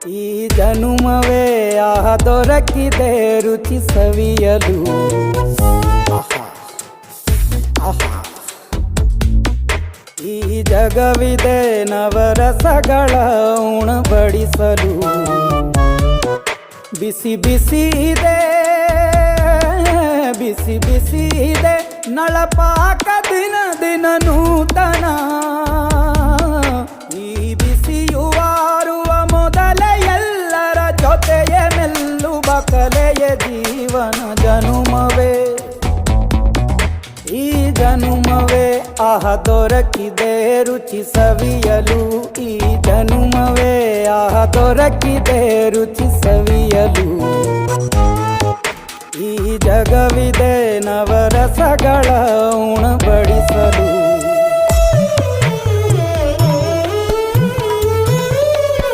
ಈ ಜನುಮವೇ ದೊರಕಿದೆ ರುಚಿ ಸವಿಯಲು. ಈ ಜಗವಿದೆ ನವರಸಗಳ ಉಣಬಡಿಸಲು. ಬಿಸಿ ಬಿಸಿ ಇದೆ, ಬಿಸಿ ಬಿಸಿ ಇದೆ ನಳಪಾಕ ದಿನ ದಿನ ನೂತನ. ಈ ಬಿಸಿಯುವಾರುವ ಮೊದಲೇ ಎಲ್ಲರ ಜೊತೆಯೇ ಮೆಲ್ಲುವ ಕಲೆಯ ಜೀವನ ಜನುಮವೇ. ಈ ಜನುಮವೇ ದೊರಕಿದೆ ರುಚಿ ಸವಿಯಲು. ಈ ಜನುಮವೇ ದೊರಕಿದೆ ರುಚಿ ಸವಿಯಲು. ಈ ಜಗವಿದೆ ನವರಸಗಳ ಉಣಬಡಿಸಲು.